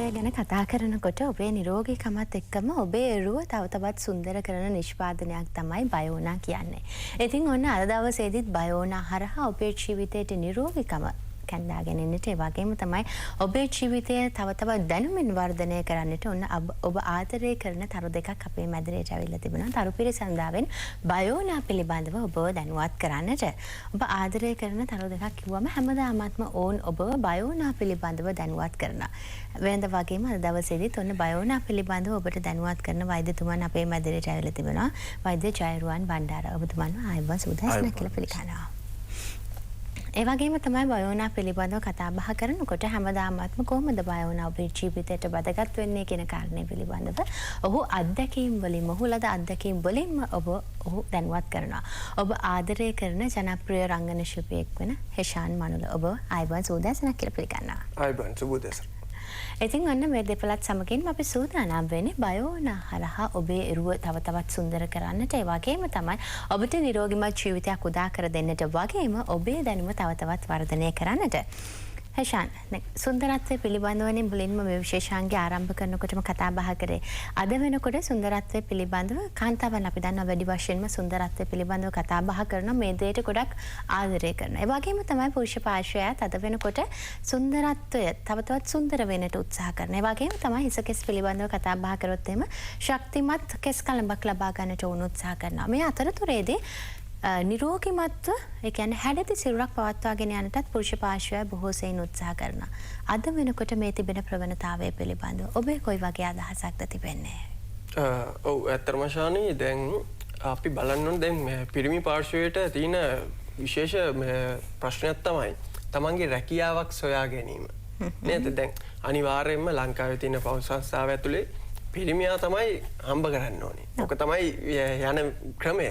පෞරුෂය ගැන කතා කරනකොට ඔබේ නිරෝගීකමත් එක්කම ඔබේ එරුව තව තවත් සුන්දර කරන නිෂ්පාදනයක් තමයි බයෝනා කියන්නේ. ඉතින් ඔන්න අද දවසේදීත් බයෝනා හරහා ඔබේ ජීවිතයට නිරෝගීකම කැඳාගෙන එන්නට ඒ වගේම තමයි ඔබේ ජීවිතය තව තවත් දැනුමින් වර්ධනය කරන්නට ඔන්න ඔබ ආදරය කරන තරු දෙකක් අපේ මැදිරියට ඇවිල්ලා තිබුණා. තරු පිරිසඳාවෙන් බයෝනා පිළිබඳව ඔබව දැනුවත් කරන්නට. ඔබ ආදරය කරන තරු දෙකක් කිව්වම හැමදාමත්ම ඕන් ඔබව බයෝනා පිළිබඳව දැනුවත් කරනවා. වෙනද වගේම අද දවසේදීත් ඔන්න බයෝනා පිළිබඳව ඔබට දැනුවත් කරන වෛද්‍යතුමන් අපේ මැදිරියට ඇවිල්ලා තිබුණා. වෛද්‍ය ජයරුවන් බණ්ඩාර ඔබතුමන්ව ආයුබෝවන් සුදාසන කියලා පිළිගන්නවා. ඒ වගේම තමයි බයෝනා පිළිබඳව කතා බහ කරනකොට හැමදාමත්ම කොහොමද බයෝනා ඔබේ ජීවිතයට වැදගත් වෙන්නේ කියන කාරණේ පිළිබඳව ඔහු අත්දැකීම් වලින් ඔහුලද අත්දැකීම් වලින්ම ඔහු දැනුවත් කරනවා. ඔබ ආදරය කරන ජනප්‍රිය රංගන ශිල්පියෙක් වෙන හෙෂාන් මනුල ඔබ ආයුබෝවන් සුදාසන කියලා පිළිගන්නවා. ආයුබෝවන් සුබෝදේශ. ඉතින් ඔන්න මේ දෙපළත් සමගින් අපි සූදානම් වෙන්නේ බයෝනා හරහා ඔබේ එරුව තව තවත් සුන්දර කරන්නට ඒ වගේම තමයි ඔබට නිරෝගීමත් ජීවිතයක් උදා කර දෙන්නට වගේම ඔබේ දැනුම තව තවත් වර්ධනය කරන්නට. හෙෂාන් සුන්දරත්වය පිළිබඳවනේ මුලින්ම මේ විශේෂාංගය ආරම්භ කරනකොටම කතා බහ කරේ. අද වෙනකොට සුන්දරත්වය පිළිබඳව කාන්තාවන් අපි දන්නවා වැඩි වශයෙන්ම සුන්දරත්වය පිළිබඳව කතා බහ කරන මේ දෙයට ගොඩක් ආදරය කරනවා. ඒ වගේම තමයි පුරුෂ පාර්ශ්වයත් අද වෙනකොට සුන්දරත්වය තව තවත් සුන්දර වෙන්නට උත්සාහ කරනවා. ඒ වගේම තමයි හිසකෙස් පිළිබඳව කතා බහ කරොත් එහෙම ශක්තිමත් කෙස් කලඹක් ලබා ගන්නට උණු උත්සාහ කරනවා. මේ අතරතුරේදී නිරෝගීමත්ව ඒ කියන්නේ හැඩති සිරුරක් පවත්වාගෙන යන්නටත් පුරුෂ පාර්ශ්වය බොහෝ සෙයින් උත්සාහ කරනවා. අද වෙනකොට මේ තිබෙන ප්‍රවණතාවය පිළිබඳව ඔබේ කොයි වගේ අදහසක්ද තිබෙන්නේ? ඔව් ඇත්තටම ශානි දැන් අපි බලන්න ඕනේ දැන් පිරිමි පාර්ශ්වයට තියෙන විශේෂ ප්‍රශ්නයක් තමයි තමන්ගේ රැකියාවක් සොයා ගැනීම. නේද? දැන් අනිවාර්යයෙන්ම ලංකාවේ තියෙන පෞල් සංස්ථාව ඇතුලේ පිරිමියා තමයි හම්බ කරන්න ඕනේ. ඔක තමයි යන ක්‍රමය.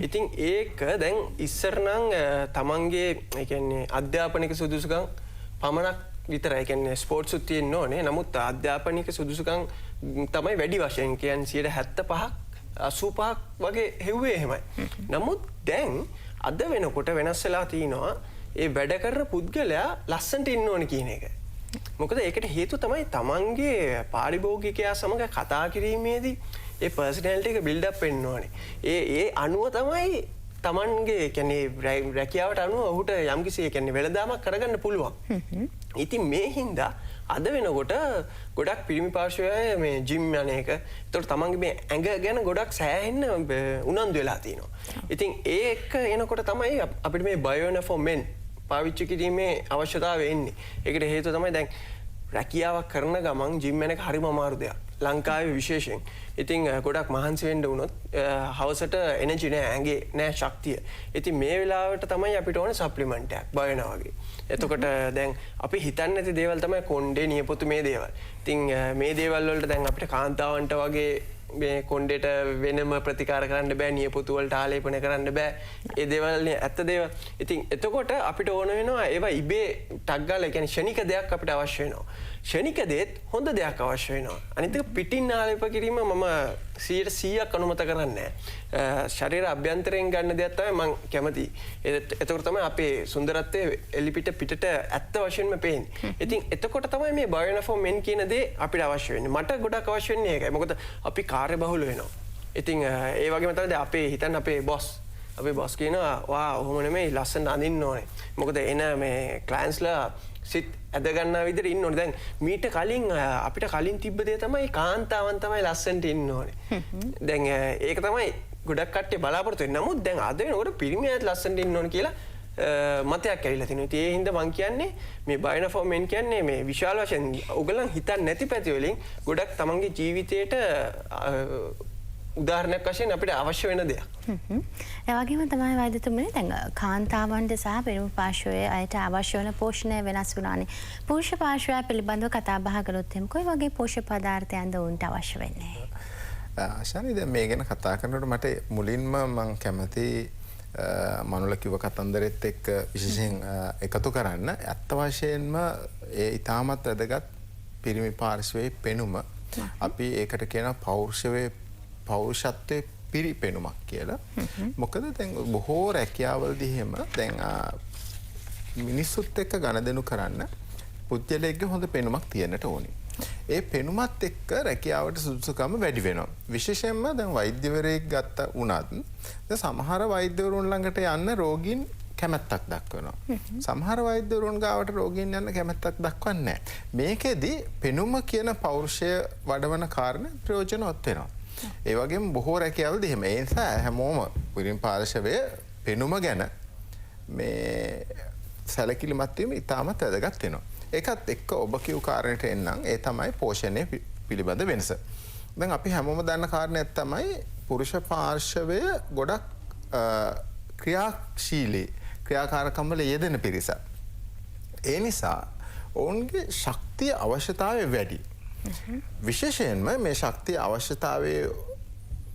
ඉතින් ඒක දැන් ඉස්සර නම් තමන්ගේ ඒ කියන්නේ අධ්‍යාපනික සුදුසුකම් පමණක් විතරයි. ඒ කියන්නේ ස්පෝර්ට්ස් උත් තියෙන්න ඕනේ. නමුත් අධ්‍යාපනික සුදුසුකම් තමයි වැඩි වශයෙන් කියන්නේ 75ක් 85ක් වගේ හෙව්වේ එහෙමයි. නමුත් දැන් අද වෙනකොට වෙනස් වෙලා තිනවා ඒ වැඩ කරන පුද්ගලයා ලස්සනට ඉන්න ඕනේ කියන එක. මොකද ඒකට හේතුව තමයි තමන්ගේ පාරිභෝගිකයා සමග කතා කිරීමේදී ඒ පර්සනැලිටි එක බිල්ඩ් අප් වෙන්න ඕනේ. ඒ අනුව තමයි තමන්ගේ කියන්නේ රැකියාවට අනුව ඔහුට යම්කිසි කියන්නේ වෙළඳාමක් කරගන්න පුළුවන්. ඉතින් මේ හින්දා අද වෙනකොට ගොඩක් පිරිමි පාර්ශ්වය මේ ජිම් යන එක. ඒතකොට තමන්ගේ මේ ඇඟ ගැන ගොඩක් සෑහෙන්න උනන්දු වෙලා තිනවා. ඉතින් ඒක එනකොට තමයි අපිට මේ බයෝනා ෆෝ මෙන් පාවිච්චි කිරීමේ අවශ්‍යතාවය එන්නේ. ඒකට හේතුව තමයි දැන් රැකියාවක් කරන ගමන් ජිම් යන එක හරිම අමාරු දෙයක්. ලංකාවේ විශේෂයෙන්. ඉතින් ගොඩක් මහන්සි වෙන්න වුණොත් හවසට එනර්ජි නෑ, ඇඟේ නෑ ශක්තිය. ඉතින් මේ වෙලාවට තමයි අපිට ඕනේ සප්ලිමන්ට් එකක් බයෝනා වගේ. එතකොට දැන් අපි හිතන්නේ නැති දේවල් තමයි කොණ්ඩේ නියපොතු මේ දේවල්. ඉතින් මේ දේවල් වලට දැන් අපිට කාන්තාවන්ට වගේ මේ කොණ්ඩේට වෙනම ප්‍රතිකාර කරන්න බෑ, නියපොතු වලට ආලේපන කරන්න බෑ. ඒ දේවල් ඇත්ත දේවල්. ඉතින් එතකොට අපිට ඕන වෙනවා ඒවා ඉබේ ටක් ගාලා කියන්නේ ෂණික දෙයක් අපිට අවශ්‍ය වෙනවා. ෂණික දෙත් හොඳ දෙයක් අවශ්‍ය වෙනවා. අනිත් එක පිටින් ආලේප කිරීම මම 100% අනුමත කරන්නේ නැහැ. ශරීර අභ්‍යන්තරයෙන් ගන්න දෙයක් තමයි මම කැමති. එතකොට තමයි අපේ සුන්දරත්වයේ එලිපිට පිටට ඇත්ත වශයෙන්ම පේන්නේ. ඉතින් එතකොට තමයි මේ බයෝනා ෆෝ මෙන් කියන දේ අපිට අවශ්‍ය වෙන්නේ. මට ගොඩක් අවශ්‍ය වෙන්නේ ඒකයි. මොකද අපි කාර්යබහුල වෙනවා. ඉතින් ඒ වගේම තමයි අපේ හිතන්න අපේ බොස්. අපේ බොස් කියනවා වා ඔහොම නෙමෙයි ලස්සන අඳින්න ඕනේ. මොකද එන මේ ක්ලයන්ට්ස්ලා සිත් ඇද ගන්නා විදිහට ඉන්න ඕනේ. දැන් මීට කලින් අපිට කලින් තිබ්බ දේ තමයි කාන්තාවන් තමයි ලස්සනට ඉන්න ඕනේ. දැන් ඒක තමයි ගොඩක් කට්ටිය බලාපොරොත්තු වෙන්නේ. නමුත් දැන් අද වෙනකොට පිරිමියත් ලස්සනට ඉන්න ඕනේ කියලා මතයක් ඇවිල්ලා තිනවා. ඉතින් ඒ හින්දා මම කියන්නේ මේ බයෝනා ෆෝ මෙන් කියන්නේ මේ විශාල වශයෙන් ඔයගලන් හිතන්නේ නැති පැති වලින් ගොඩක් තමන්ගේ ජීවිතේට උදාහරණයක් වශයෙන් අපිට අවශ්‍ය වෙන දෙයක්. ඒ වගේම තමයි වෛද්‍යතුමනි දැන් කාන්තාවන්ට සහ පිරිමි පාර්ශ්වයේ අයට අවශ්‍ය වෙන පෝෂණය වෙනස් වුණානේ. පුරුෂ පාර්ශ්වය පිළිබඳව කතා බහ කළොත් එහෙනම් කොයි වගේ පෝෂ්‍ය පදාර්ථයන්ද උන්ට අවශ්‍ය වෙන්නේ? ආශානි දැන් මේ ගැන කතා කරනකොට මට මුලින්ම මම කැමති මනුල කිව්ව කතන්දරෙත් එක්ක විශේෂයෙන් එකතු කරන්න ඇත්ත වශයෙන්ම ඒ ඊටමත් වැදගත් පිරිමි පාර්ශ්වයේ පෙනුම අපි ඒකට කියන පෞරුෂත්වයේ පිරිපෙනුමක් කියලා. මොකද දැන් බොහෝ රැකියාවලදී එහෙම දැන් මිනිස්සුත් එක්ක ගනුදෙනු කරන්න පුද්ගලයෙක්ගේ හොඳ පෙනුමක් තියෙන්නට ඕනේ. ඒ පෙනුමත් එක්ක රැකියාවට සුදුසුකම වැඩි වෙනවා. විශේෂයෙන්ම දැන් වෛද්‍යවරයෙක් ගත්ත වුණත් දැන් සමහර වෛද්‍යවරුන් ළඟට යන්න රෝගීන් කැමැත්තක් දක්වනවා. සමහර වෛද්‍යවරුන් ගාවට රෝගීන් යන්න කැමැත්තක් දක්වන්නේ නැහැ. මේකෙදි පෙනුම කියන පෞරුෂය වඩවන කාරණේ ප්‍රයෝජනවත් වෙනවා. ඒ වගේම බොහෝ රැකියාවලදී එහෙම. ඒ නිසා හැමෝම පිරිමි පාර්ශවය පෙනුම ගැන මේ සැලකිලිමත් වීම ඉතාමත් වැදගත් වෙනවා. ඒකත් එක්ක ඔබ කියු කාරණයට එන්නම් ඒ තමයි පෝෂණය පිළිබඳ වෙනස. දැන් අපි හැමෝම දන්න කාරණයක් තමයි පුරුෂ පාර්ශවය ගොඩක් ක්‍රියාශීලී ක්‍රියාකාරකම්වල යෙදෙන පිරිස. ඒ නිසා ඔවුන්ගේ ශක්තිය අවශ්‍යතාවය වැඩි. විශේෂයෙන්ම මේ ශක්තිය අවශ්‍යතාවය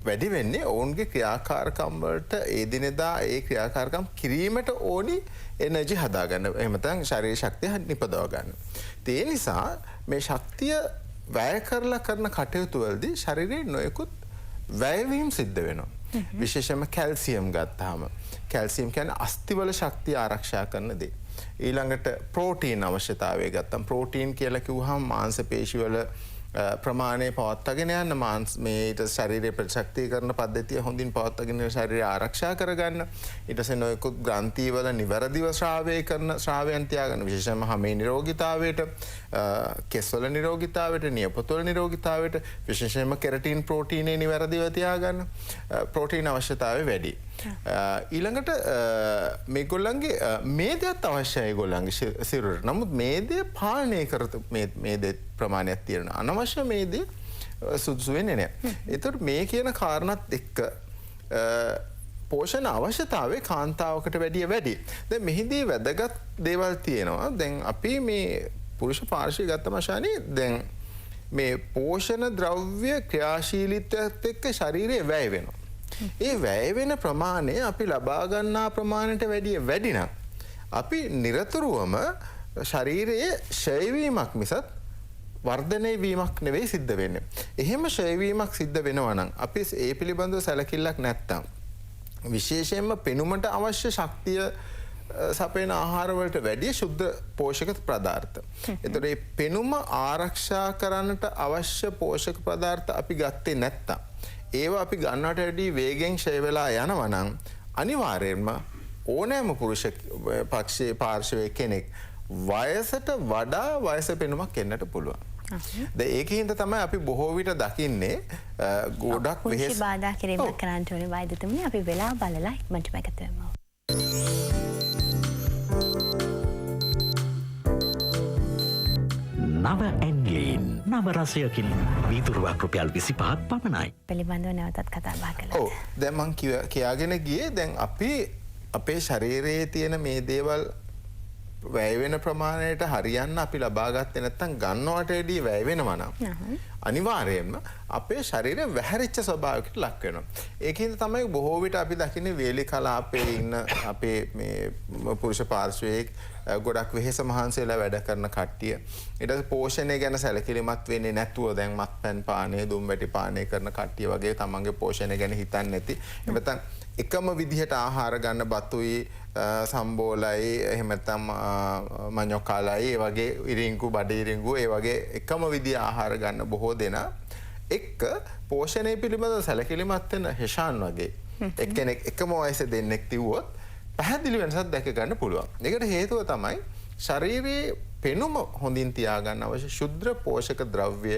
වැඩි වෙන්නේ ඔවුන්ගේ ක්‍රියාකාරකම් වලට ඒ දිනෙදා ඒ ක්‍රියාකාරකම් කිරීමට ඕනි එනර්ජි හදාගන්න. එහෙම නැත්නම් ශරීර ශක්තිය නිපදව ගන්න. ඒ නිසා මේ ශක්තිය වැය කරලා කරන කටයුතු වලදී ශරීරයේ නොයෙකුත් වැයවීම් සිද්ධ වෙනවා. විශේෂයෙන්ම කැල්සියම් ගත්තාම කැල්සියම් කියන්නේ අස්තිවල ශක්තිය ආරක්ෂා කරන දේ. ඊළඟට ප්‍රෝටීන් අවශ්‍යතාවය ගත්තම් ප්‍රෝටීන් කියලා කිව්වහම මාංශ පේශිවල ප්‍රමාණය පවත්වාගෙන යන්න මේ ඊට ශරීරයේ ප්‍රතිශක්තිකරණ පද්ධතිය හොඳින් පවත්වාගෙන ශරීරය ආරක්ෂා කරගන්න. ඊට පස්සේ නොයෙකුත් ග්‍රන්ථිවල නිවැරදිව ශ්‍රාවය කරන ශ්‍රාවයන් තියාගන්න. විශේෂයෙන්ම හැමේ නිරෝගීතාවයට, කෙස්වල නිරෝගීතාවයට, නියපොතුවල නිරෝගීතාවයට, විශේෂයෙන්ම කෙරටින් ප්‍රෝටීනේ නිවැරදිව තියාගන්න. ප්‍රෝටීන් අවශ්‍යතාවය වැඩි. ඊළඟට මේගොල්ලන්ගේ මේදයත් අවශ්‍යයි ඒගොල්ලන්ගේ සිරුරට. නමුත් මේදය පාලනය කරත මේදේ ප්‍රමාණයක් තියෙනවා. අනවශ්‍ය මේදේ සුදුසු වෙන්නේ නැහැ. ඒතකොට මේ කියන කාරණාත් එක්ක පෝෂණ අවශ්‍යතාවය කාන්තාවකට වැඩිය වැඩි. දැන් මෙහිදී වැදගත් දේවල් තියෙනවා. දැන් අපි මේ පුරුෂ පාර්ශ්වය ගත්තම ශානේ දැන් මේ පෝෂණ ද්‍රව්‍ය ක්‍රියාශීලීත්වයත් එක්ක ශරීරය වැය වෙනවා. ඒ වැය වෙන ප්‍රමාණය අපි ලබා ගන්නා ප්‍රමාණයට වැඩි නම් අපි නිරතුරුවම ශරීරයේ ක්ෂය වීමක් මිසත් වර්ධනය වීමක් නෙවෙයි සිද්ධ වෙන්නේ. එහෙම ක්ෂය වීමක් සිද්ධ වෙනවා නම් අපි ඒ පිළිබඳව සැලකිල්ලක් නැත්තම් විශේෂයෙන්ම පෙනුමට අවශ්‍ය ශක්තිය සපයන ආහාර වලට වැඩිය ශුද්ධ පෝෂක පදාර්ථ. එතකොට මේ පෙනුම ආරක්ෂා කරන්නට අවශ්‍ය පෝෂක පදාර්ථ අපි ගත්තේ නැත්තම් ඒවා අපි ගන්නට වැඩි වේගෙන් ක්ෂය වෙලා යනවා නම් අනිවාර්යයෙන්ම ඕනෑම පුරුෂ පක්ෂයේ පාර්ශවයේ කෙනෙක් වයසට වඩා වයස පෙනුමක් එන්නට පුළුවන්. ඒකින්ද තමයි අපි බොහෝ විට දකින්නේ ගොඩක් වෙහෙස බාධා කිරීමක් කරන්නට ඕනේ වෛද්‍යතුමනි. අපි වෙලා බලලා ඉක්මනට එකතු වෙමු. නව ඇන්ලීන් නව රසයකින් වීදුරුවක් රුපියල් 25ක් පමණයි. පිළිබඳව නැවතත් කතා බහ කළා. ඔව් දැන් මං කියාගෙන ගියේ දැන් අපි අපේ ශරීරයේ තියෙන මේ දේවල් වැය වෙන ප්‍රමාණයට හරියන්න අපි ලබා ගත්තේ නැත්නම් ගන්නවට වැඩිය වැය වෙනවා නම් අනිවාර්යයෙන්ම අපේ ශරීරය වැහැරිච්ච ස්වභාවයකට ලක් වෙනවා. ඒකින්ද තමයි බොහෝ විට අපි දකින්නේ වේලි කලාපයේ ඉන්න අපේ මේ පුරුෂ පාර්ශ්වයේ ගොඩක් වෙහෙස මහන්සි වෙලා වැඩ කරන කට්ටිය ඊට පෝෂණය ගැන සැලකිලිමත් වෙන්නේ නැතුව දැන් මත්පැන් පානය, දුම් වැටි පානය කරන කට්ටිය වගේ තමන්ගේ පෝෂණය ගැන හිතන්නේ නැති. එහෙම එකම විදිහට ආහාර ගන්න බතුයි සම්බෝලයි එහෙම නැත්නම් මඤ්ඤොකාලයි ඒ වගේ ඉරිංගු බඩ ඉරිංගු ඒ වගේ එකම විදිහ ආහාර ගන්න බොහෝ දෙනා එක්ක පෝෂණය පිළිබඳව සැලකිලිමත් වෙන හෙෂාන් වගේ එක්කෙනෙක් එකම වයසේ දෙන්නෙක් තිව්වොත් පැහැදිලි වෙනසක් දැක ගන්න පුළුවන්. ඒකට හේතුව තමයි ශරීරයේ පෙනුම හොඳින් තියාගන්න අවශ්‍ය ශුද්ධ පෝෂක ද්‍රව්‍ය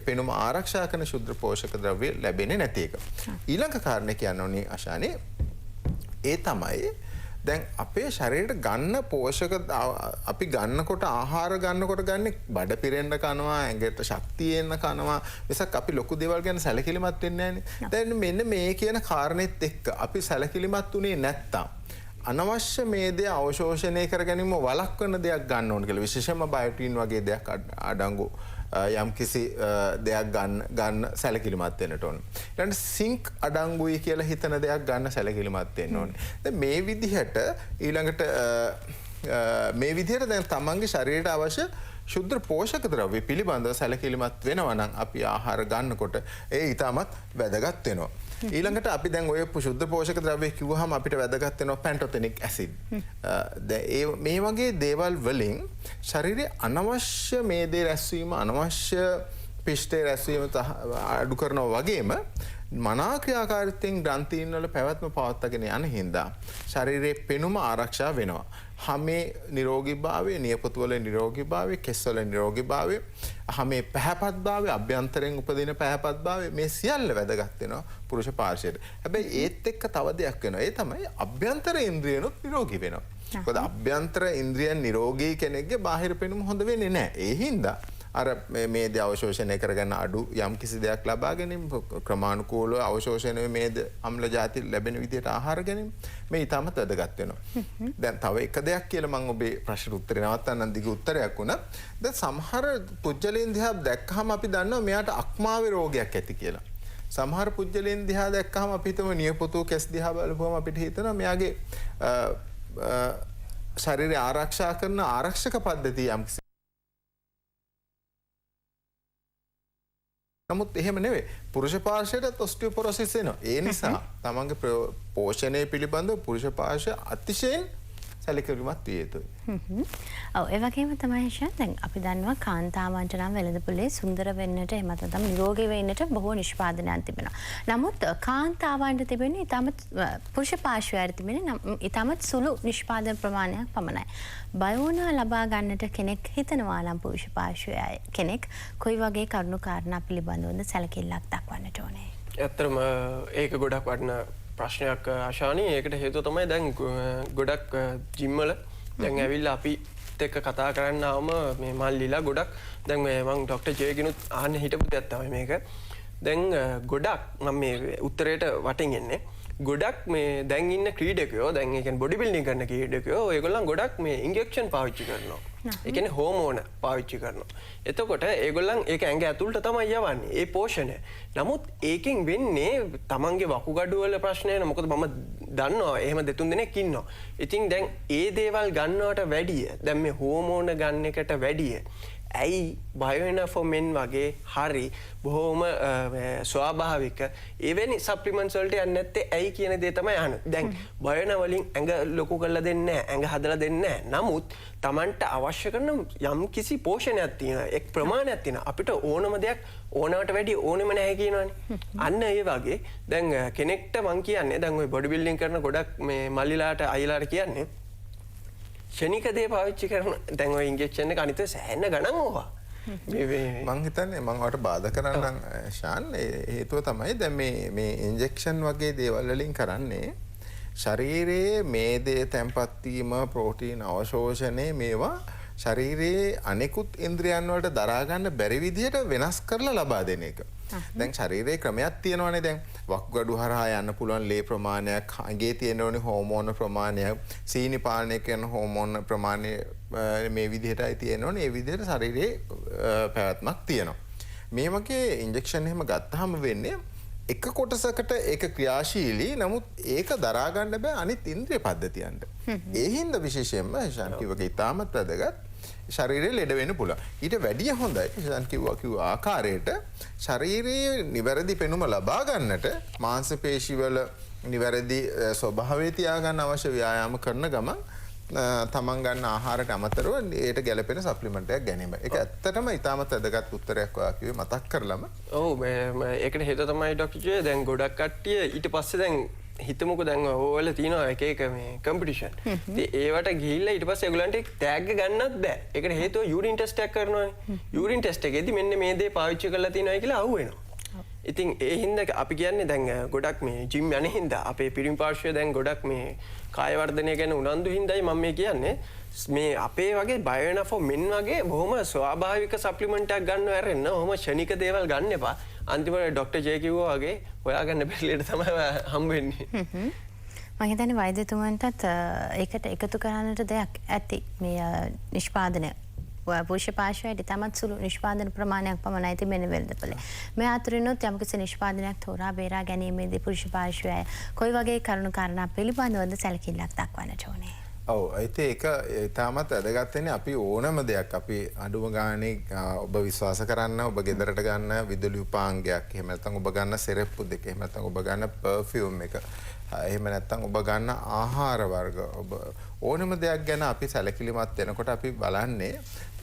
පෙනුම ආරක්ෂා කරන ශුද්ධ පෝෂක ද්‍රව්‍ය ලැබෙන්නේ නැති එක. ඊළඟ කාරණේ කියන්න ඕනේ අශානේ ඒ තමයි දැන් අපේ ශරීරයට ගන්න පෝෂක අපි ගන්නකොට ආහාර ගන්නකොට ගන්න බඩ පිරෙන්න කනවා ඇඟට ශක්තිය එන්න කනවා මිසක් අපි ලොකු දේවල් ගැන සැලකිලිමත් වෙන්නේ නැහැනේ. දැන් මෙන්න මේ කියන කාරණෙත් එක්ක අපි සැලකිලිමත් උනේ නැත්තම් අනවශ්‍ය මේදේ අවශෝෂණය කර ගැනීම වළක්වන දෙයක් ගන්න ඕන කියලා. විශේෂයෙන්ම බයොටින් වගේ දෙයක් අඩංගු යම්කිසි දෙයක් ගන්න සැලකිලිමත් වෙන්නට ඕන. ඊළඟට සිංක් අඩංගුයි කියලා හිතන දෙයක් ගන්න සැලකිලිමත් වෙන්න ඕනේ. දැන් මේ විදිහට ඊළඟට මේ විදිහට දැන් තමන්ගේ ශරීරයට අවශ්‍ය ශුද්ධ පෝෂක ද්‍රව්‍ය පිළිබඳව සැලකිලිමත් වෙනවා නම් අපි ආහාර ගන්නකොට ඒ ඊටමත් වැදගත් වෙනවා. ඊළඟට අපි දැන් ඔය ශුද්ධ පෝෂක ද්‍රව්‍ය කිව්වහම අපිට වැදගත් වෙනවා පැන්ටොතෙනික් ඇසිඩ්. මේ වගේ දේවල් වලින් ශරීරයේ අනවශ්‍ය මේදේ රැස්වීම අනවශ්‍ය පිෂ්ඨයේ රැස්වීම අඩු කරනවා වගේම මනා ක්‍රියාකාරීත්වයෙන් ග්‍රන්ථීන් වල පැවැත්ම පවත්වාගෙන යන හින්දා ශරීරයේ පෙනුම ආරක්ෂා වෙනවා. හමේ නිරෝගීභාවය, නියපොතු වල නිරෝගීභාවය, කෙස් වල නිරෝගීභාවය, හමේ පැහැපත්භාවය, අභ්‍යන්තරයෙන් උපදින පැහැපත්භාවය මේ සියල්ල වැදගත් වෙනවා පුරුෂ පාර්ශ්වයට. හැබැයි ඒත් එක්ක තව දෙයක් වෙනවා. ඒ තමයි අභ්‍යන්තර ඉන්ද්‍රියනොත් නිරෝගී වෙනවා. මොකද අභ්‍යන්තර ඉන්ද්‍රියන් නිරෝගී කෙනෙක්ගේ බාහිර පෙනුම හොඳ වෙන්නේ නැහැ. ඒ හින්දා අර මේද අවශෝෂණය කරගන්න අඩු යම් කිසි දෙයක් ලබා ගැනීම, ක්‍රමානුකූලව අවශෝෂණය මේද අම්ල ಜಾති ලැබෙන විදිහට ආහාර ගැනීම මේ ඉතාමත් වැදගත් වෙනවා. දැන් තව එක දෙයක් කියලා මම ඔබේ ප්‍රශ්න උත්තරේ නවත්තන්නම් දිග උත්තරයක් වුණා. දැන් සමහර පුජ්‍යලයන් දිහා දැක්කහම අපි දන්නවා මෙයාට අක්මාවේ රෝගයක් ඇති කියලා. සමහර පුජ්‍යලයන් දිහා දැක්කහම අපි හිතමු නියපොතු කෙස් දිහා බලපුවම අපිට හිතෙනවා මෙයාගේ ශරීරය ආරක්ෂා කරන ආරක්ෂක පද්ධතිය යම් නමුත් එහෙම නෙවෙයි. පුරුෂ පාර්ශ්වයට ඔස්ටියෝපොරොසිස් එනවා. ඒ නිසා තමන්ගේ පෝෂණය පිළිබඳව පුරුෂ පාර්ශ්වය අතිශයින් සැලකිලිමත් විය යුතුයි. ඔව් ඒ වගේම තමයි ෂන් දැන් අපි දන්නවා කාන්තාවන්ට නම් වෙළඳපොලේ සුන්දර වෙන්නට එහෙම නැත්නම් නිරෝගී වෙන්නට බොහෝ නිෂ්පාදනයන් තිබෙනවා. නමුත් කාන්තාවන්ට තිබෙන ඊටමත් පුරුෂ පාර්ශ්වයට තිබෙන ඊටමත් සුළු නිෂ්පාදන ප්‍රමාණයක් පමණයි. බයෝනා ලබා ගන්නට කෙනෙක් හිතනවා නම් පුරුෂ පාර්ශ්වය කෙනෙක් කොයි වගේ කරුණු කාරණා පිළිබඳවද සැලකිල්ලක් දක්වන්නට ඕනේ? ඇත්තටම ඒක ගොඩක් වටිනා ප්‍රශ්නයක් ආශානී. ඒකට හේතුව තමයි දැන් ගොඩක් ජිම් වල දැන් ඇවිල්ලා අපිත් එක්ක කතා කරන්න ආවම මේ මල්ලිලා ගොඩක් දැන් මම ડોක්ටර් ජේගෙනුත් අහන්න හිටපු දෙයක් තමයි මේක. දැන් ගොඩක් මම මේ උත්තරේට වටින් එන්නේ. ගොඩක් මේ දැන් ඉන්න ක්‍රීඩකයෝ දැන් ඒ කියන්නේ බොඩි බිල්ඩින් කරන ක්‍රීඩකයෝ ඒගොල්ලන් ගොඩක් මේ ඉන්ජෙක්ෂන් පාවිච්චි කරනවා. ඒ කියන්නේ හෝමෝන පාවිච්චි කරනවා. එතකොට ඒගොල්ලන් ඒක ඇඟ ඇතුළට තමයි යවන්නේ. ඒ පෝෂණය. නමුත් ඒකෙන් වෙන්නේ තමන්ගේ වකුගඩු වල ප්‍රශ්නය නේ. මොකද මම දන්නවා එහෙම දෙතුන් දෙනෙක් ඉන්නවා. ඉතින් දැන් ඒ දේවල් ගන්නවට වැඩිය දැන් මේ හෝමෝන ගන්න එකට වැඩිය ඇයි බයෝඑනර්ෆෝ මෙන් වගේ හරි බොහොම ස්වාභාවික එවැනි සප්ලිමන්ට්ස් වලට යන්නේ නැත්තේ ඇයි කියන දේ තමයි අහන්නේ. දැන් බයෝඑන වලින් ඇඟ ලොකු කරලා දෙන්නේ නැහැ, ඇඟ හදලා දෙන්නේ නැහැ. නමුත් Tamanට අවශ්‍ය කරන යම් කිසි පෝෂණයක් තියෙනවා, එක් ප්‍රමාණයක් තියෙනවා. අපිට ඕනම දෙයක් ඕනවට වැඩිය ඕනෙම නැහැ කියනවනේ. අන්න ඒ වගේ දැන් කෙනෙක්ට මං කියන්නේ දැන් ওই බොඩි බිල්ඩින් කරන ගොඩක් මේ මල්ලිලාට අයිලාට කියන්නේ ෂණික දේ පාවිච්චි කරන දැන් ඔය ඉන්ජෙක්ෂන් එක අනිත් සෑහෙන ගණන් ඕවා. මං හිතන්නේ මං ඔයාලට බාධා කරන්නම් ෂාන්. හේතුව තමයි දැන් මේ ඉන්ජෙක්ෂන් වගේ දේවල් වලින් කරන්නේ ශරීරයේ මේදේ තැම්පත් වීම, ප්‍රෝටීන් අවශෝෂණය මේවා ශරීරයේ අනෙකුත් ඉන්ද්‍රියන් වලට දරා ගන්න බැරි විදිහට වෙනස් කරලා ලබා දෙන එක. දැන් ශරීරයේ ක්‍රමයක් තියෙනවානේ. දැන් වකුගඩු හරහා යන්න පුළුවන් ලේ ප්‍රමාණයක්, අඟේ තියෙන ඕනේ හෝමෝන ප්‍රමාණයක්, සීනි පාලනය කරන හෝමෝන ප්‍රමාණය මේ විදිහටයි තියෙන ඕනේ. ඒ විදිහට ශරීරයේ පැවැත්මක් තියෙනවා. මේ වගේ ඉන්ජෙක්ෂන් එහෙම ගත්තාම වෙන්නේ එක කොටසකට ඒක ක්‍රියාශීලී. නමුත් ඒක දරා ගන්න බෑ අනිත් ඉන්ද්‍රිය පද්ධතියන්ට. ඒ හින්දා විශේෂයෙන්ම ශාන්තිවගේ ඉතාමත් වැදගත් ශරීරයේ ලෙඩ වෙන්න පුළුවන්. ඊට වැඩිය හොඳයි ශාන් කිව්ව ආකාරයට ශරීරයේ නිවැරදි පෙනුම ලබා ගන්නට මාංශ පේශි වල නිවැරදි ස්වභාවය තියාගන්න අවශ්‍ය ව්‍යායාම කරන ගමන් තමන් ගන්න ආහාරයට අමතරව ඒට ගැලපෙන සප්ලිමන්ට් එකක් ගැනීම. ඒක ඇත්තටම ඉතාමත් වැදගත් උත්තරයක් ඔයා කිව්වේ මතක් කරලම. ඔව් ඒකට හේතුව තමයි ඩොක්ටර් ජේ දැන් ගොඩක් කට්ටිය ඊට පස්සේ දැන් හිතමුකෝ දැන් ඕවල තියෙනවා එක එක මේ කම්පිටිෂන්. ඉතින් ඒවට ගිහිල්ලා ඊට පස්සේ ඒගොල්ලන්ට ටැග් ගන්නත් බෑ. ඒකට හේතුව යූරින් ටෙස්ට් එකක් කරනවානේ. යූරින් ටෙස්ට් එකේදී මෙන්න මේ දේ පාවිච්චි කරලා තියෙනවා කියලා අහුවෙනවා. ඉතින් ඒ හින්දා අපි කියන්නේ දැන් ගොඩක් මේ ජිම් යන හින්දා අපේ පිරිමි පාර්ශ්වය දැන් ගොඩක් මේ කාය වර්ධනය ගැන උනන්දු හින්දායි මම මේ කියන්නේ මේ අපේ වගේ බයෝඑනර්ෆෝ මෙන් වගේ බොහොම ස්වාභාවික සප්ලිමන්ට් එකක් ගන්නව ඇරෙන්න ඔහොම ෂණික දේවල් ගන්න එපා. අන්තිමට ඩොක්ටර් ජේ කිව්වා වගේ හොයාගන්න බැරි ලෙඩ තමයි හම්බ වෙන්නේ. මම හිතන්නේ වෛද්‍යතුමන්ටත් ඒකට එකතු කරන්නට දෙයක් ඇති මේ නිෂ්පාදනය පුරුෂ පාර්ශ්වයට ඉතාමත් සුළු නිෂ්පාදන ප්‍රමාණයක් පමණයි තිබෙන වෙළඳපොලේ. මේ අතරිනුත් යම්කිසි නිෂ්පාදනයක් තෝරා බේරා ගැනීමේදී පුරුෂ පාර්ශ්වය කොයි වගේ කරුණු කාරණා පිළිබඳවද සැලකිල්ලක් දක්වන්නට ඕනේ? ඔව් ඒක ඉතාමත් වැදගත් වෙන්නේ අපි ඕනම දෙයක් අපි අඩුම ගානේ ඔබ විශ්වාස කරන්න ඔබ ගෙදරට ගන්න විදුලි උපාංගයක් එහෙම නැත්නම් ඔබ ගන්න සෙරෙප්පු දෙක එහෙම නැත්නම් ඔබ ගන්න පර්ෆියුම් එක එහෙම නැත්නම් ඔබ ගන්න ආහාර වර්ග ඔබ ඕනම දෙයක් ගැන අපි සැලකිලිමත් වෙනකොට අපි බලන්නේ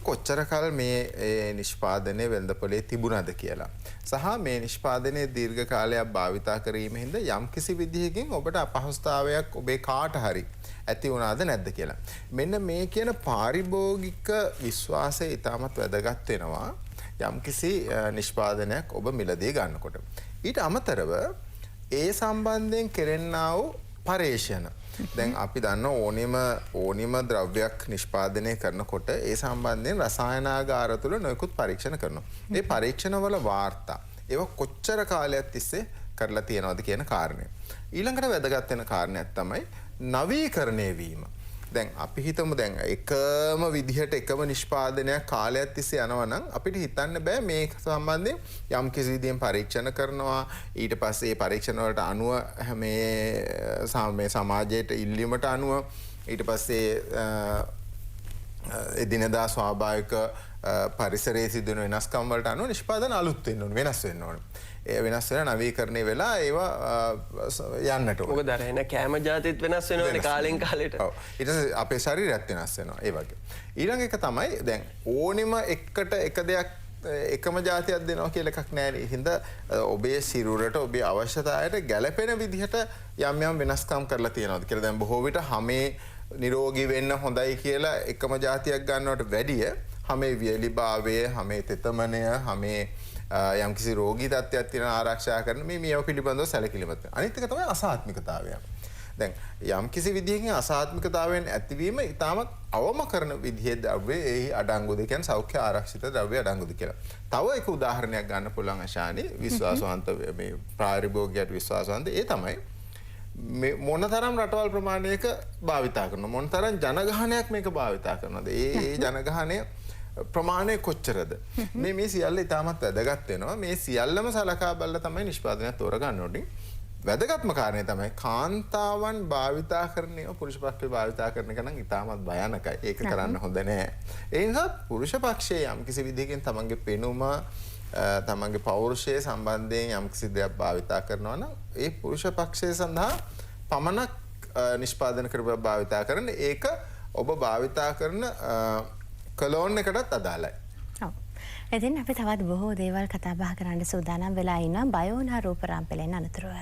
කොච්චර කල් මේ නිෂ්පාදනය වෙළඳපොලේ තිබුණාද කියලා. සහ මේ නිෂ්පාදනයේ දීර්ඝ කාලයක් භාවිතා කිරීමෙන් හින්දා යම්කිසි විදිහකින් ඔබට අපහසුතාවයක් ඔබේ කාට හරි ඇති වුණාද නැද්ද කියලා. මෙන්න මේ කියන පාරිභෝගික විශ්වාසය ඉතාමත් වැදගත් වෙනවා යම්කිසි නිෂ්පාදනයක් ඔබ මිලදී ගන්නකොට. ඊට අමතරව ඒ සම්බන්ධයෙන් කෙරෙන්නා වූ පරීක්ෂණ දැන් අපි දන්න ඕනිම ද්‍රව්‍යයක් නිෂ්පාදනය කරනකොට ඒ සම්බන්ධයෙන් රසායනාගාර තුළ නොයෙකුත් පරීක්ෂණ කරනවා. ඒ පරීක්ෂණවල වාර්තා ඒවා කොච්චර කාලයක් තිස්සේ කරලා තියෙනවද කියන කාරණය. ඊළඟට වැදගත් වෙන කාරණයක් තමයි නවීකරණය වීම. දැන් අපි හිතමු දැන් එකම විදිහට එකම නිෂ්පාදනයක් කාලයක් තිස්සේ යනවා නම් අපිට හිතන්න බෑ මේ සම්බන්ධයෙන් යම් කිසි විදිහෙන් පරීක්ෂණ කරනවා ඊට පස්සේ ඒ පරීක්ෂණ වලට අනුව මේ සමාජයට ඉල්ලීමට අනුව ඊට පස්සේ එදිනෙදා ස්වාභාවික පරිසරයේ සිදුවන වෙනස්කම් වලට අනුව නිෂ්පාදන අලුත් වෙන්න ඕන වෙනස් වෙන්න ඕන. ඒ වෙනස් වෙන නවීකරණය වෙලා ඒවා යන්නට ඕන. මොකද අර එන කැම ජාතිත් වෙනස් වෙනවනේ කාලෙන් කාලෙට. ඔව්. ඊට පස්සේ අපේ ශරීරයත් වෙනස් වෙනවා ඒ වගේ. ඊළඟ එක තමයි දැන් ඕනෙම එකට එක දෙයක් එකම ජාතියක් දෙනවා කියලා එකක් නැහැ. හින්දා ඔබේ සිරුරට ඔබේ අවශ්‍යතාවයට ගැළපෙන විදිහට යම් වෙනස්කම් කරලා තියෙනවාද කියලා. දැන් බොහෝ විට හැමේ නිරෝගී වෙන්න හොඳයි කියලා එකම ජාතියක් ගන්නවට වැඩිය හැමේ වියලිභාවය, හැමේ තෙතමනය, හැමේ යම්කිසි රෝගී තත්ත්වයක් තියෙන ආරක්ෂා කරන මේවා පිළිබඳව සැලකිලිමත් වෙනවා. අනිත් එක තමයි අසාත්මිකතාවය. දැන් යම්කිසි විදිහකින් අසාත්මිකතාවයෙන් ඇතිවීම ඉතාමත් අවම කරන විදිහේ ද්‍රව්‍ය එහි අඩංගුද කියන්නේ සෞඛ්‍ය ආරක්ෂිත ද්‍රව්‍ය අඩංගුද කියලා. තව එක උදාහරණයක් ගන්න පුළුවන් අශානි විශ්වාසවන්ත මේ පාරිභෝගිකයට විශ්වාසවන්ත ඒ තමයි මොනතරම් රටවල් ප්‍රමාණයක භාවිතා කරනවා මොනතරම් ජනගහනයක් මේක භාවිතා කරනවද ඒ ජනගහනය ප්‍රමාණය කොච්චරද මේ සියල්ල ඉතාමත් වැදගත් වෙනවා මේ සියල්ලම සලකා බලලා තමයි නිෂ්පාදනය තෝරගන්න ඕනේ වැදගත්ම කාරණේ තමයි කාන්තාවන් භාවිතා කරන්නේ පුරුෂ පක්ෂේ භාවිතා කරන එක නම් ඉතාමත් භයානකයි ඒක කරන්න හොඳ නෑ ඒ නිසා පුරුෂ පක්ෂයේ යම්කිසි විදිහකින් තමන්ගේ පෙනුම තමන්ගේ පෞරුෂය සම්බන්ධයෙන් යම්කිසි දෙයක් භාවිතා කරනවා නම් ඒ පුරුෂ පක්ෂය සඳහා පමණක් නිෂ්පාදන කරපු භාවිතා කරන ඒක ඔබ භාවිතා කරන කලෝන් එකටත් අදාළයි. ඔව්. ඉතින් අපි තවත් බොහෝ දේවල් කතා බහ කරන්න සූදානම් වෙලා ඉන්නවා බයෝනා රූපරාම්පලෙන් අනතුරුව.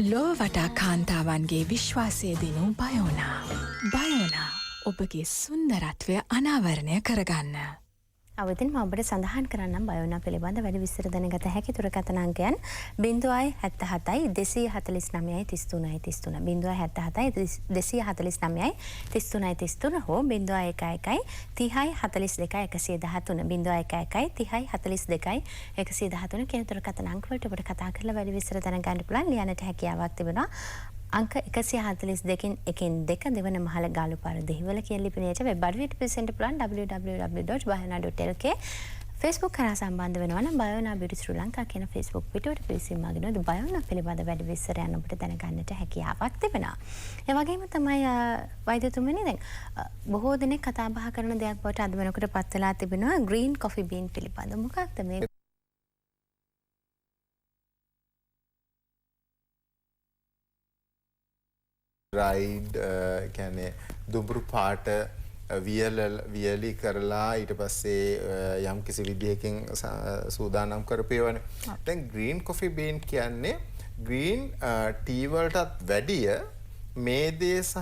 ලොව වටා කාන්තාවන්ගේ විශ්වාසය දෙනු බයෝනා. බයෝනා ඔබගේ සුන්දරත්වය අනාවරණය කරගන්න. අවතින් මඹට සඳහන් කරන්නම් බයෝනා පිළිබඳ වැඩි විස්තර දැනගත හැකි දුරකථන අංකයන් 077 249 33 33 077 249 33 හෝ 011 30 42 113 011 30 42 113 කියන දුරකථන අංක වලට ඔබට කතා කරලා වැඩි විස්තර දැනගන්න පුළුවන් ලියන්නට හැකියාවක් තිබෙනවා. අංක 142කින් එකින් 2 දෙවන මහල ගාලුපාර දෙහිවල කියන ලිපිනයට වෙබ් අඩවියට පිළිසෙන්න පුළුවන් www.bayona.lk Facebook කරා සම්බන්ධ වෙනවා නම් බයෝනා බියුටි ශ්‍රී ලංකා කියන Facebook පිටුවට පිළිසීම මාගිනොත් බයෝනා පිළිබඳ වැඩි විස්තරයන් ඔබට දැනගන්නට හැකියාවක් තිබෙනවා. ඒ වගේම තමයි වෛද්‍යතුමනි දැන් බොහෝ දෙනෙක් කතා බහ කරන දෙයක් බවට අද වෙනකොට පත් වෙලා තිබෙනවා green coffee bean පිළිබඳ. මොකක්ද මේ රයිඩ් කියන්නේ දුඹුරු පාට වියලි කරලා ඊට පස්සේ යම් කිසි විදියකින් සූදානම් කරපේවනේ. දැන් green coffee bean කියන්නේ green tea වලටත් වැඩිය මේදේ සහ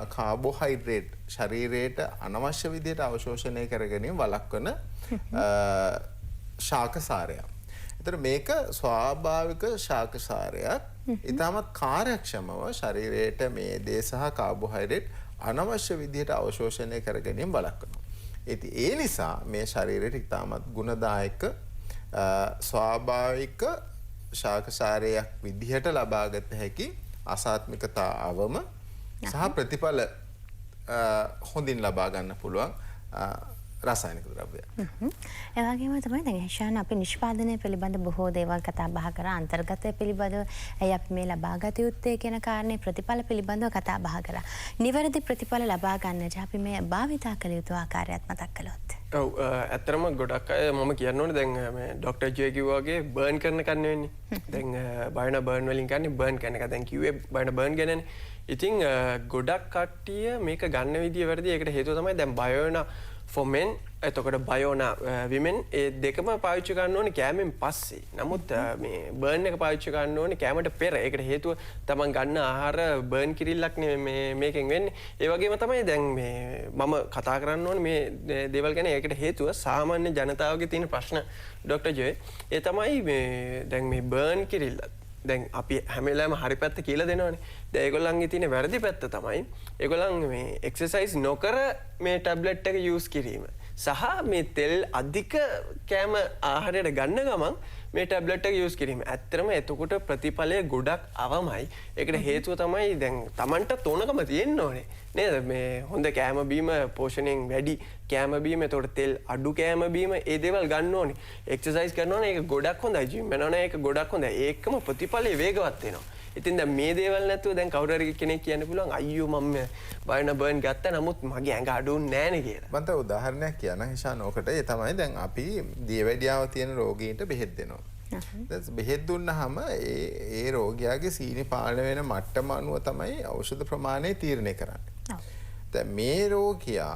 කාබෝහයිඩ්‍රේට් ශරීරයට අනවශ්‍ය විදියට අවශෝෂණය කර ගැනීම වළක්වන ශාකසාරයක්. ඒතර මේක ස්වාභාවික ශාකසාරයක්. ඉතාමත් කාර්යක්ෂමව ශරීරයට මේදේ සහ කාබෝහයිඩ්‍රේට් අනවශ්‍ය විදිහට අවශෝෂණය කර ගැනීම වළක්වනවා. ඒ නිසා මේ ශරීරයට ඉතාමත් ගුණදායක ස්වාභාවික ශාකසාරයක් විදිහට ලබාගත හැකි අසාත්මිකතාවම සහ ප්‍රතිඵල හොඳින් ලබා ගන්න පුළුවන් රසායනික ද්‍රව්‍ය. ඒ වගේම තමයි දැන් ශාන් අපි නිෂ්පාදනය පිළිබඳ බොහෝ දේවල් කතා බහ කරා අන්තර්ගතය පිළිබඳව ඇයි අපි මේ ලබාගත යුත්තේ කියන කාරණේ ප්‍රතිඵල පිළිබඳව කතා බහ කරා. නිවැරදි ප්‍රතිඵල ලබා ගන්නට අපි මේ භාවිතා කළ යුතු ආකාරයත් මතක් කළොත්. ඔව් ඇත්තටම ගොඩක් අය මම කියන්න ඕනේ දැන් මේ ડોක්ටර් ජේ කිව්වා වගේ බර්න් කරන කන්නේ වෙන්නේ. දැන් බයන බර්න් වලින් කන්නේ බර්න් කරන එක. දැන් කිව්වේ බයන බර්න් ගැනනේ. ඉතින් ගොඩක් කට්ටිය මේක ගන්න විදිය වැරදි. ඒකට හේතුව තමයි දැන් බයෝනා for men එතකොට බයෝනා women ඒ දෙකම පාවිච්චි කරන්න ඕනේ කෑමෙන් පස්සේ. නමුත් මේ බර්න් එක පාවිච්චි කරන්න ඕනේ කෑමට පෙර. ඒකට හේතුව තමන් ගන්න ආහාර බර්න් කිරිල්ලක් නෙමෙයි මේකෙන් වෙන්නේ. ඒ වගේම තමයි දැන් මේ මම කතා කරන්න ඕනේ මේ දේවල් ගැන. ඒකට හේතුව සාමාන්‍ය ජනතාවගේ තියෙන ප්‍රශ්න ડોක්ටර් ජේ. ඒ තමයි මේ දැන් මේ බර්න් කිරිල්ලත් දැන් අපි හැම වෙලාවෙම හරි පැත්ත කියලා දෙනවනේ. දැන් ඒගොල්ලන්ගේ තියෙන වැරදි පැත්ත තමයි ඒගොල්ලන් මේ එක්සර්සයිස් නොකර මේ ටැබ්ලට් එක යූස් කිරීම. සහ මේ තෙල් අධික කෑම ආහාරයට ගන්න ගමන් මේ ටැබ්ලට් එක යූස් කිරීම. ඇත්තටම එතකොට ප්‍රතිඵලය ගොඩක් අවමයි. ඒකට හේතුව තමයි දැන් Tamanට තෝනකම තියෙන්න ඕනේ. නේද? මේ හොඳ කෑම බීම පෝෂණයෙන් වැඩි කෑම බීම එතකොට තෙල් අඩු කෑම බීම ඒ දේවල් ගන්න ඕනේ. එක්සර්සයිස් කරනවා නම් ඒක ගොඩක් හොඳයි. ජිම් යනවා නම් ඒක ගොඩක් හොඳයි. ඒකම ප්‍රතිඵලය වේගවත් වෙනවා. ඉතින් දැන් මේ දේවල් නැතුව දැන් කවුරු හරි කෙනෙක් කියන්න පුළුවන් අයියෝ මම බයන බර්න් ගත්තා නමුත් මගේ ඇඟ අඩුන්නේ නැහනේ කියලා. මම තව උදාහරණයක් කියන්නම් හිෂාන් ඕකට. ඒ තමයි දැන් අපි දියවැඩියාව තියෙන රෝගීන්ට බෙහෙත් දෙනවා. බෙහෙත් දුන්නාම ඒ රෝගියාගේ සීනි පාලනය වෙන මට්ටම අනුව තමයි ඖෂධ ප්‍රමාණය තීරණය කරන්නේ. දැන් මේ රෝගියා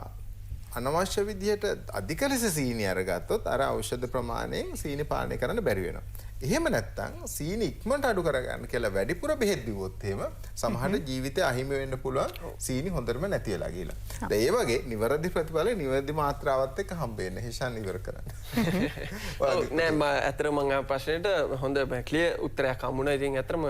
අනවශ්‍ය විදිහට අධික ලෙස සීනි අරගත්තොත් අර ඖෂධ ප්‍රමාණයෙන් සීනි පාලනය කරන්න බැරි වෙනවා. එහෙම නැත්නම් සීනි ඉක්මනට අඩු කරගන්න කියලා වැඩිපුර බෙහෙත් දීවොත් එහෙම සමහරට ජීවිතය අහිමි වෙන්න පුළුවන් සීනි හොඳටම නැති වෙලා ගිහලා. දැන් ඒ වගේ නිවැරදි ප්‍රතිඵල නිවැරදි මාත්‍රාවත් එක්ක හම්බ වෙන්න හිෂාන් ඉවර කරන්න. නෑ මම අතර මම ප්‍රශ්නෙට හොඳ ක්ලියර් උත්තරයක් හම්බුණා. ඉතින් අතරම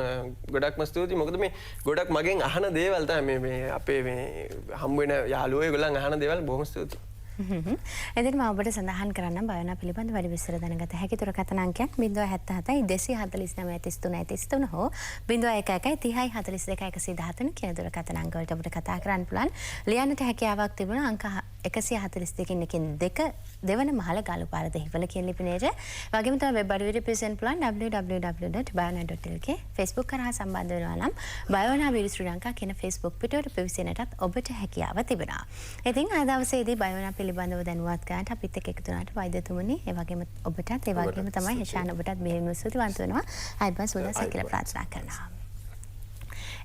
ගොඩක්ම ස්තුතියි. මොකද මේ ගොඩක් මගෙන් අහන දේවල් තමයි මේ අපේ මේ හම්බ වෙන යාළුවෝ ඒගොල්ලන් අහන දේවල් බොහොම ස්තුතියි. එදින මම ඔබට සඳහන් කරන්න බයෝනා පිළිබඳ වැඩි විස්තර දැනගත හැකි දුරකථන අංකයක් 077 249 33 හෝ 0111 30 42 113 කියන දුරකථන අංක වලට ඔබට කතා කරන්න පුළුවන්. ලියන්නට හැකියාවක් තිබුණා අංක 142කින් එකකින් දෙක දෙවන මහල ගාලුපාර දෙහිවල කියන ලිපිනයට. වගේම තමයි වෙබ් අඩවියට පිවිසෙන්න පුළුවන් www.bayona.lk Facebook කරා සම්බන්ධ වෙනවා නම් බයෝනා බිරි ශ්‍රී ලංකා කියන Facebook පිටුවට පිවිසෙන්නටත් ඔබට හැකියාව තිබෙනවා. ඉතින් අද දවසේදී බයෝනා පිළිබඳව දැනුවත් ගන්නට අපිත් එක්ක එකතු වුණාට වෛද්‍යතුමනි ඒ වගේම ඔබටත් ඒ වගේම තමයි හිෂාන් ඔබටත් බෙහෙවින්ම ස්තුතිවන්ත වෙනවා. අයිබන් සුවදාසක් කියලා ප්‍රාර්ථනා කරනවා.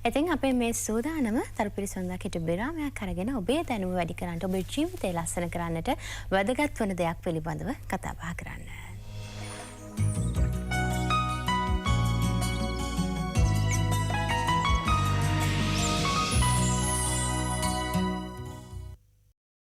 ඉතින් අපේ මේ සූදානම තරුපිරිසොන්දක් හිට බෙරාමයක් අරගෙන ඔබේ දැනුම වැඩි කරන්නට ඔබේ ජීවිතය ලස්සන කරන්නට වැදගත් වන දෙයක් පිළිබඳව කතා බහ කරන්න.